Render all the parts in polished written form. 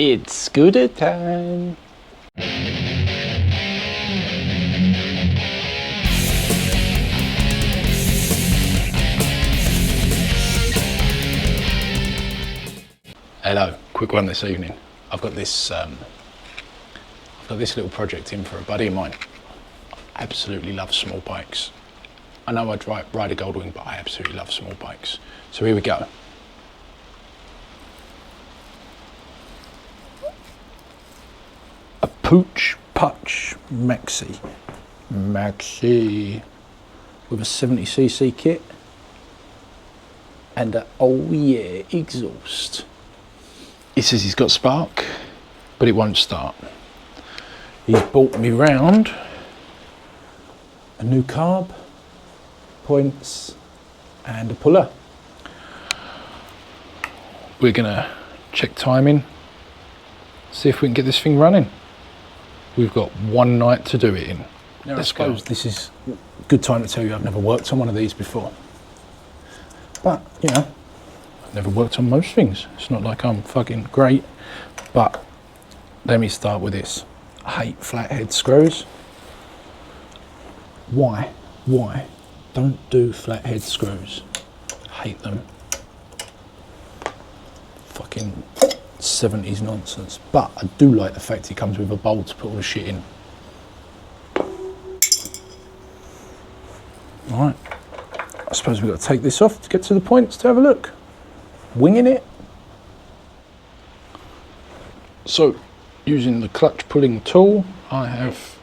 It's scooter time. Hello, quick one this evening. I've got this little project in for a buddy of mine. I absolutely love small bikes. I know I'd ride a Goldwing, but I absolutely love small bikes. So here we go. A PUCH MAXI with a 70cc kit and a oh yeah exhaust. He says he's got spark, but it won't start. He's brought me round a new carb, points, and a puller. We're gonna check timing, see if we can get this thing running. We've got one night to do it in. Now I suppose this is a good time to tell you I've never worked on one of these before. But, you know, I've never worked on most things. It's not like I'm fucking great. But let me start with this. I hate flathead screws. Why? Don't do flathead screws. Hate them. Fucking 70s nonsense. But I do like the fact it comes with a bowl to put all the shit in. Alright. I suppose we've got to take this off to get to the points to have a look. Winging it. So, using the clutch pulling tool, I have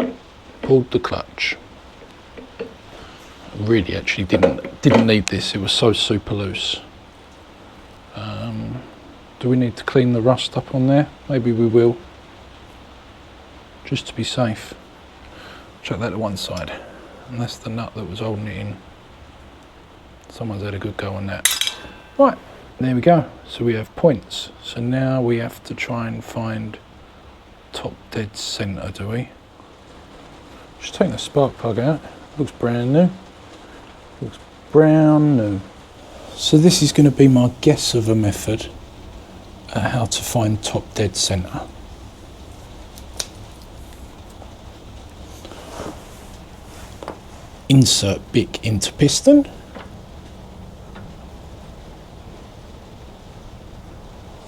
pulled the clutch. Really actually didn't need this, it was so super loose. Do we need to clean the rust up on there? Maybe we will, just to be safe. Chuck that to one side, and that's the nut that was holding it in. Someone's had a good go on that. Right, there we go. So we have points. So now we have to try and find top dead center, do we? Just take the spark plug out. Looks brand new. Looks brand new. So this is going to be my guess of a method at how to find top dead center. Insert bic into piston.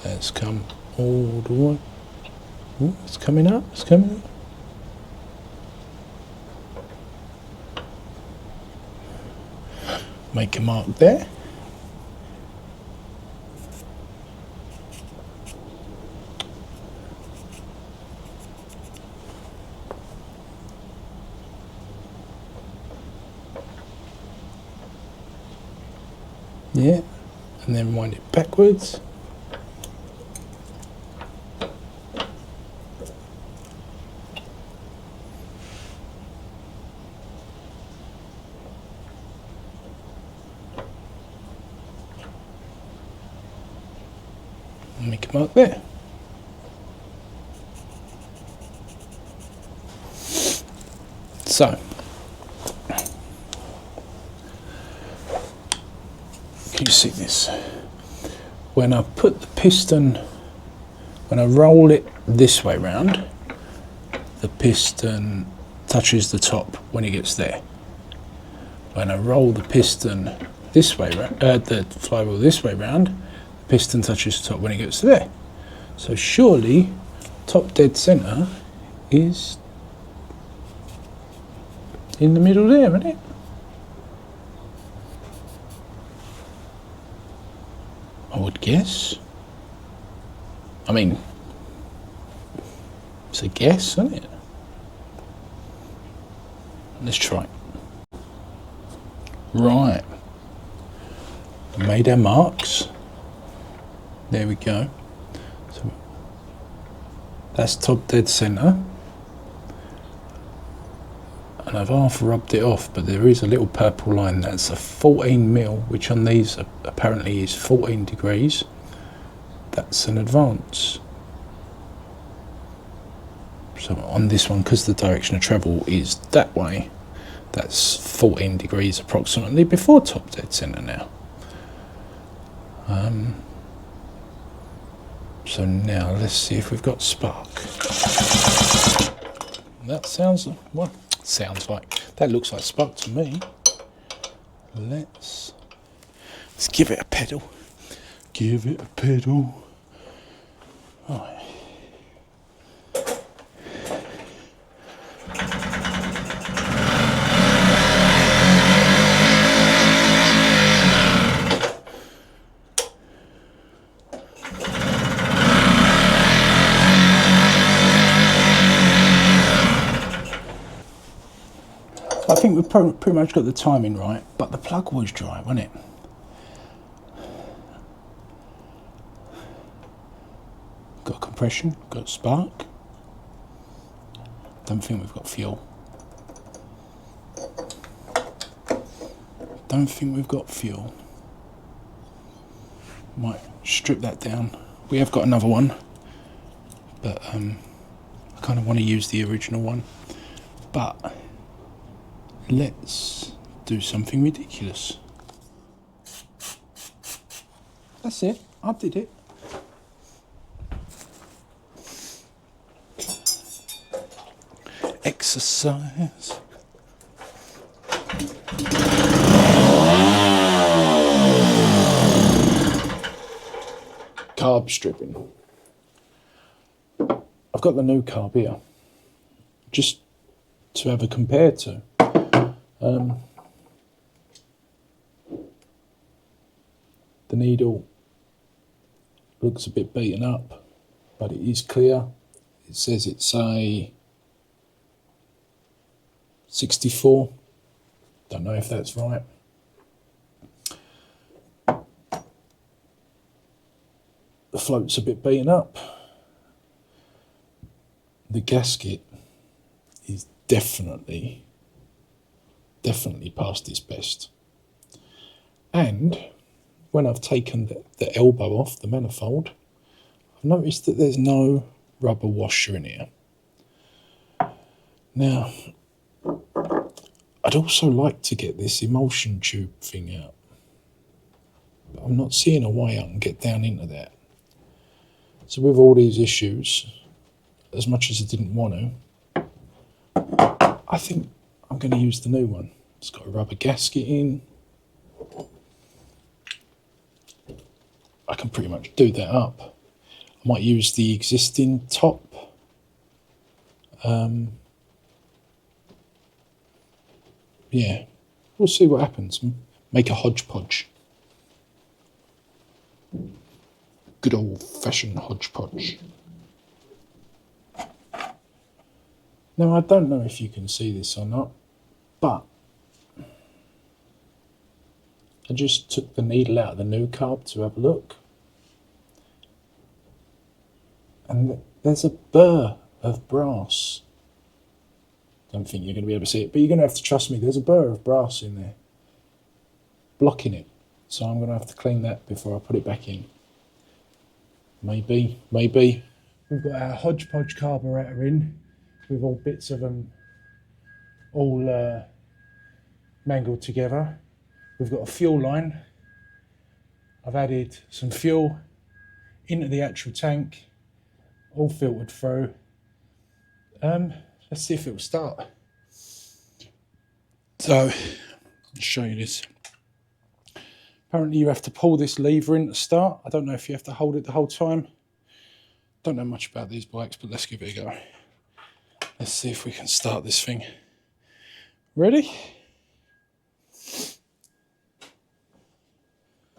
Let's come all the way. Ooh, it's coming up, it's coming up. Make a mark there. Yeah, and then wind it backwards. Make a mark there. So, can you see this? When I put the piston, when I roll it this way round, the piston touches the top when it gets there. When I roll the piston this way round, the flywheel this way round, the piston touches the top when it gets there. So surely top dead center is in the middle there, isn't it? I would guess. I mean, it's a guess, isn't it? Let's try. Right. Made our marks. There we go. So that's top dead center. And I've half rubbed it off, but there is a little purple line. That's a 14mm, which on these apparently is 14 degrees. That's an advance. So on this one, because the direction of travel is that way, that's 14 degrees approximately before top dead center now. So now let's see if we've got spark. That sounds, well, sounds like, that looks like spark to me. Let's give it a pedal. Give it a pedal. Right. I think we've pretty much got the timing right, but the plug was dry, wasn't it? Got compression, got spark. Don't think we've got fuel. Don't think we've got fuel. Might strip that down. We have got another one, but I kind of want to use the original one. But let's do something ridiculous. That's it. I did it. Exercise. Carb stripping. I've got the new carb here, just to have a compare to. The needle looks a bit beaten up, but it is clear. It says it's a 64. Don't know if that's right. The float's a bit beaten up. The gasket is definitely past its best. And when I've taken the elbow off the manifold, I've noticed that there's no rubber washer in here. Now, I'd also like to get this emulsion tube thing out, but I'm not seeing a way I can get down into that. So with all these issues, as much as I didn't want to, I think I'm going to use the new one. It's got a rubber gasket in. I can pretty much do that up. I might use the existing top. Yeah, we'll see what happens. Make a hodgepodge. Good old-fashioned hodgepodge. Now, I don't know if you can see this or not, but I just took the needle out of the new carb to have a look. And there's a burr of brass. Don't think you're going to be able to see it, but you're going to have to trust me. There's a burr of brass in there, blocking it. So I'm going to have to clean that before I put it back in. Maybe. We've got our hodgepodge carburetor in, with all bits of them all mangled together. We've got a fuel line. I've added some fuel into the actual tank, all filtered through. Let's see if it will start. So, I'll show you this. Apparently you have to pull this lever in to start. I don't know if you have to hold it the whole time. Don't know much about these bikes, but let's give it a go. Let's see if we can start this thing. Ready?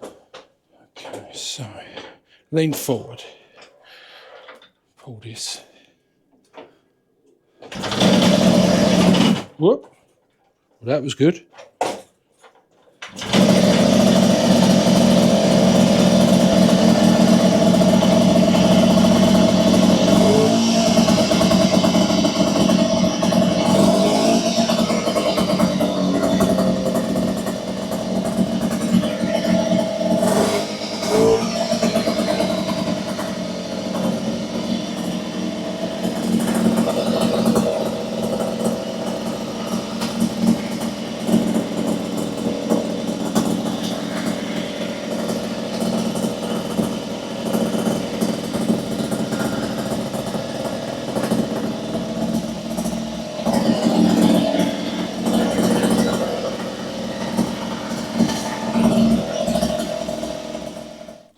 Okay, so lean forward. Pull this. Whoop. Well, that was good.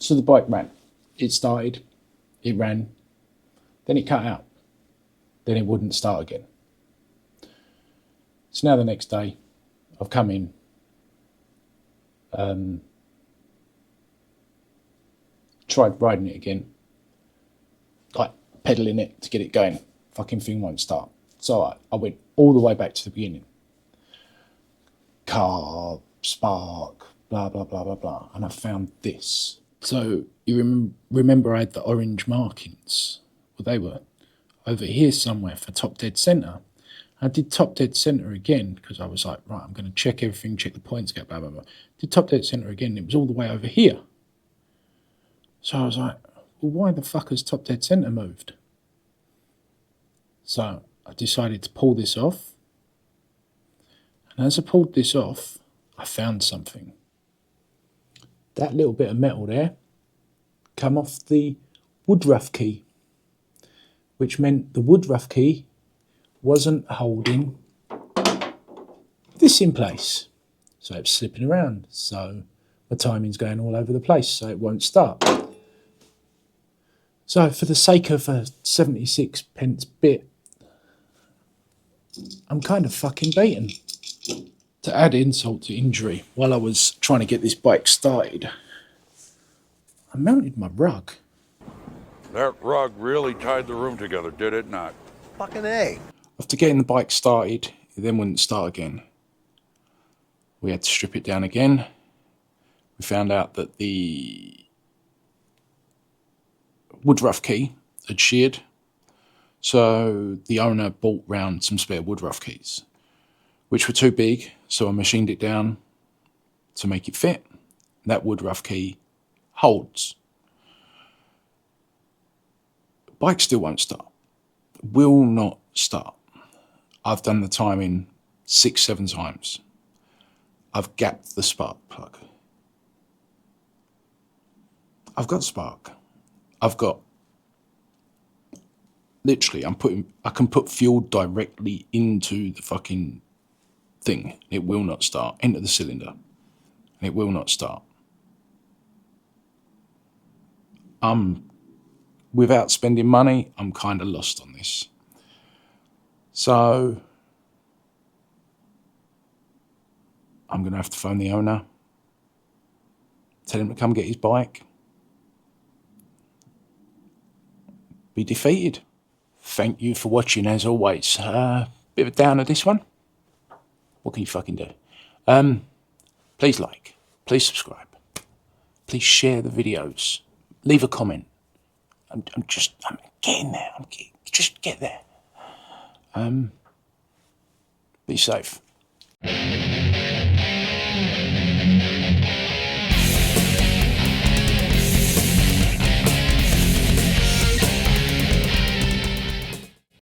So the bike ran. It started, it ran, then it cut out. Then it wouldn't start again. So now the next day, I've come in, tried riding it again, like pedaling it to get it going. Fucking thing won't start. So I went all the way back to the beginning. Carb, spark, blah, blah, blah, blah, blah. And I found this. So you remember I had the orange markings? Well, they were over here somewhere for top dead centre. I did top dead centre again because I was like, right, I'm going to check everything, check the points, get blah, blah, blah. Did top dead centre again. It was all the way over here. So I was like, well, why the fuck has top dead centre moved? So I decided to pull this off. And as I pulled this off, I found something. That little bit of metal there come off the woodruff key, which meant the woodruff key wasn't holding this in place. So it's slipping around. So my timing's going all over the place, so it won't start. So for the sake of a 76p bit, I'm kind of fucking beaten. To add insult to injury, while I was trying to get this bike started, I mounted my rug. That rug really tied the room together, did it not? Fucking A. After getting the bike started, it then wouldn't start again. We had to strip it down again. We found out that the woodruff key had sheared, so the owner bought round some spare woodruff keys, which were too big, so I machined it down to make it fit. That woodruff key holds. Bike still won't start. Will not start. I've done the timing 6-7 times. I've gapped the spark plug. I've got spark. I've got, literally, I can put fuel directly into the fucking thing. It will not start. Into the cylinder. And it will not start. Without spending money, I'm kind of lost on this. So I'm going to have to phone the owner, tell him to come get his bike, be defeated. Thank you for watching, as always. Bit of a downer, this one. What can you fucking do? Please like, please subscribe, please share the videos, leave a comment. I'm getting there. Just get there. Be safe.